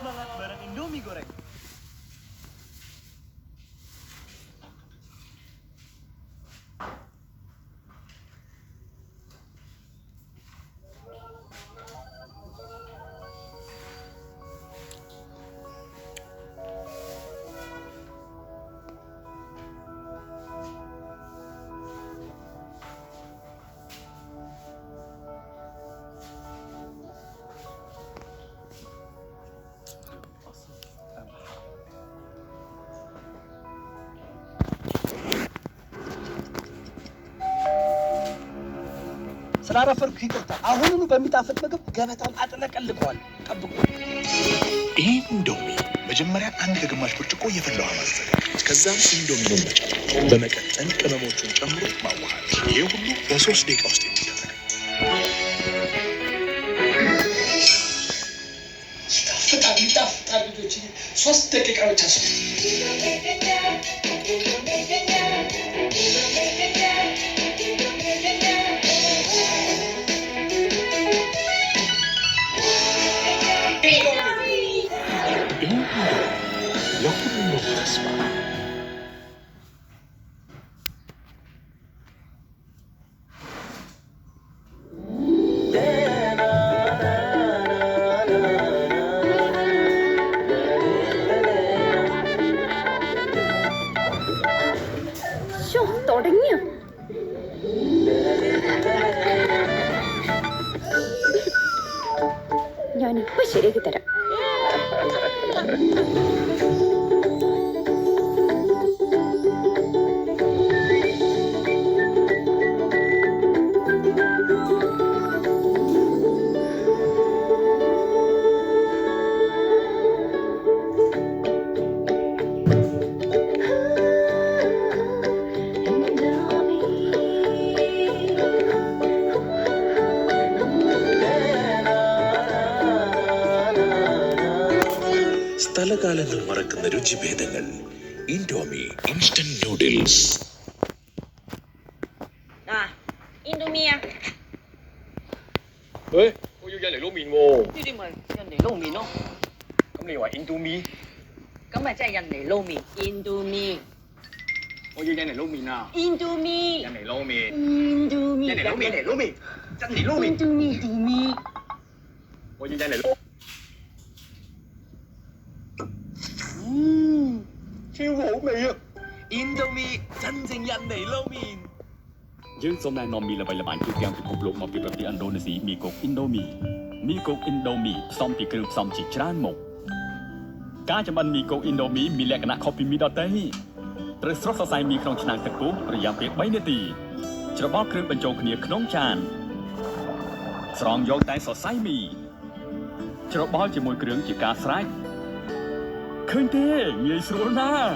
semangat bareng Indomie goreng. ስላረፈርኩ ይቅርታ። አሁኑኑ በሚጣፍጥ ምግብ ገበታውን አጥለቀልቀዋል። ጠብቁ። ኢንዶሚ መጀመሪያ አንድ ከግማሽ ብርጭቆ የፈላ ውሃ ማዘጋጀት፣ ከዛም ኢንዶሚውን መጨመር፣ በመቀጠል ቅመሞቹን ጨምሮ ማዋሃድ። ይሄ ሁሉ በ3 ደቂቃ ውስጥ የሚደረግ። ይጣፍጣል ልጆች። 3 ደቂቃ ብቻ ሰው ለሁሉም ተስፋ തുടങ്ങിയോ? ഞാനിപ്പോ ശരിയാക്കി തരാം. സ്ഥലകാലങ്ങൾ മറക്കുന്ന രുചിഭേദങ്ങൾ. Indomie instant noodles. Indomie啊！我要印尼撈麵喎。呢啲咪印尼撈麵咯。咁你話 Indomie？咁咪即係印尼撈麵。Indomie。我要印尼撈麵啊！ Indomie。印尼撈麵。Indomie。印尼撈麵。印尼撈麵。印尼撈麵。Indomie。我要印尼撈。超好味啊 Indomie 真正印尼撈麵。យើងសូមណែនាំមីល្បីល្បាញទូទាំងពិភពលោកមកពីប្រទេសឥណ្ឌូនេស៊ីមីគុក Indomie មីគុក Indomie ផ្សំពីគ្រឿងផ្សំជាច្រើនមុខការចម្អិនមីគុក Indomie មានលក្ខណៈខុសពីមីដទៃត្រូវស្រុះសរសៃមីក្នុងឆ្នាំងទឹកពុះរយៈពេល3នាទីច្របល់គ្រឿងបញ្ចូលគ្នាក្នុងចានស្រង់យកតែសរសៃមីច្របល់ជាមួយគ្រឿងជាការស្រេចឃើញទេងាយស្រួលណាស់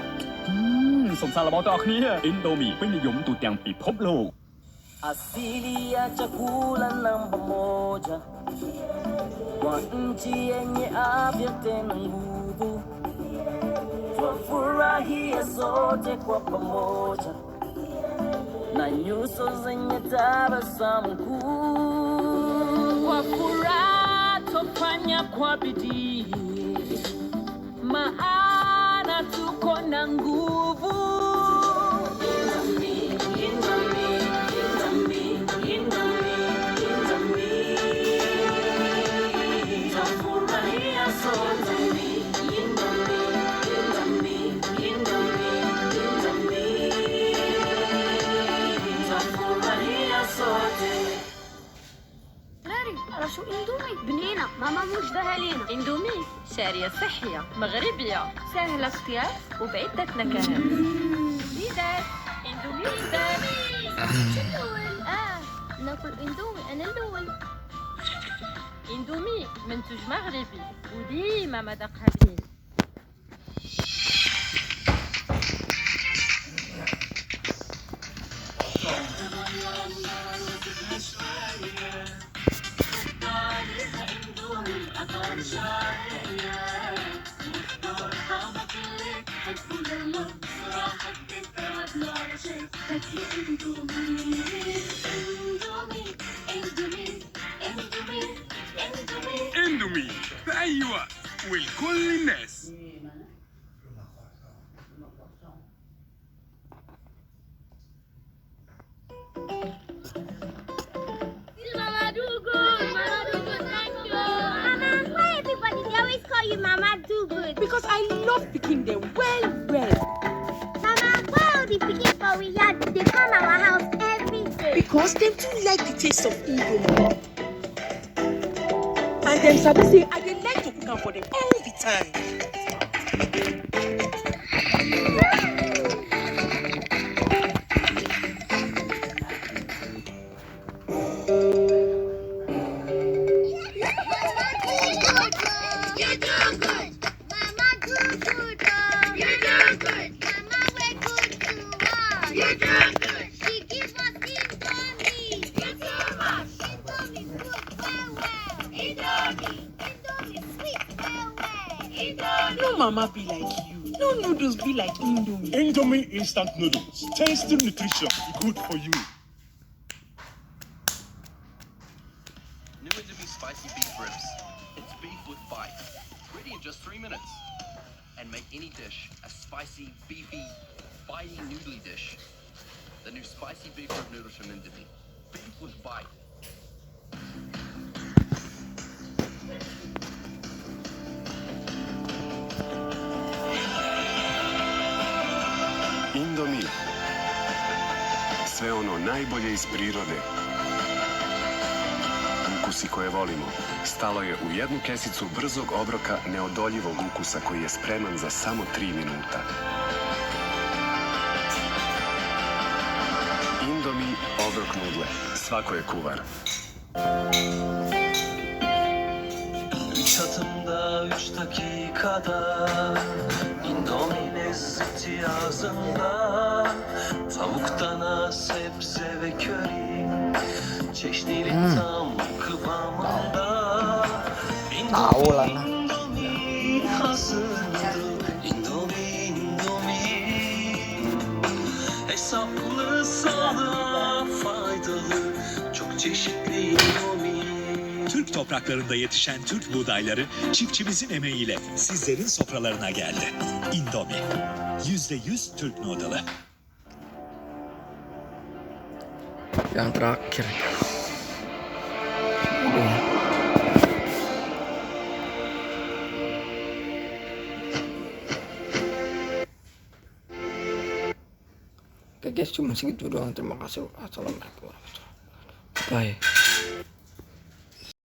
សូមសាកល្បងទាំងអស់គ្នា Indomie ពេញនិយមទូទាំងពិភពលោក Asili ya chakula namba moja kwa nchi yenye afya tena nguvu, twafurahia sote kwa pamoja na nyuso zenye tabasamu kuu. Kwa furaha tufanya kwa bidii, maana tuko na nguvu. شو اندومي بنينة ماما موجدها لينا. اندومي شارية صحية مغربية سهل اختيار وبعدة نكهات. ليدر اندومي ليدر. شو الأول؟ ناكل اندومي أنا الأول. اندومي منتوج مغربي وديما مذاقها بنين. Indomie في أي وقت والكل الناس. Mama do good. Mama do good. Thank you. Mama, why everybody they always call you Mama do good? Because I love picking them well. Mama, why all the picking for we had they come our house every day? Because they too like the taste of Indomie. And them sabi say I dey like to cook am for them all the time. No mama be like you. No noodles be like Indomie. Indomie instant noodles. Tasty nutrition. Good for you. New Indomie spicy beef ribs. It's beef with bite. Ready in just 3 minutes. And make any dish a spicy, beefy, bitey, noodly dish. The new spicy beef rib noodles from Indomie. Beef with bite. Indomie. Sve ono najbolje iz prirode. Ukusi koje volimo. Stalo je u jednu kesicu brzog obroka neodoljivog ukusa koji je spreman za samo 3 minuta. Indomie obrok nudle. Svako je kuvar. Çatımda 3 dakikada Indomie lezzeti ağzımda Tavuktan sebze ve köri Çeşnili tam kıvamında Indomie hazırdı Indomie Hesaplı sağlığa faydalı Çok çeşitli Indomie. Türk topraklarında yetişen Türk buğdayları çiftçimizin emeğiyle sizlerin sofralarına geldi. Indomie. %100 Türk noodle'ı. Yang terakhir. Oke guys, cuma segitu doang. Terima kasih. Assalamualaikum warahmatullahi wabarakatuh. Bye.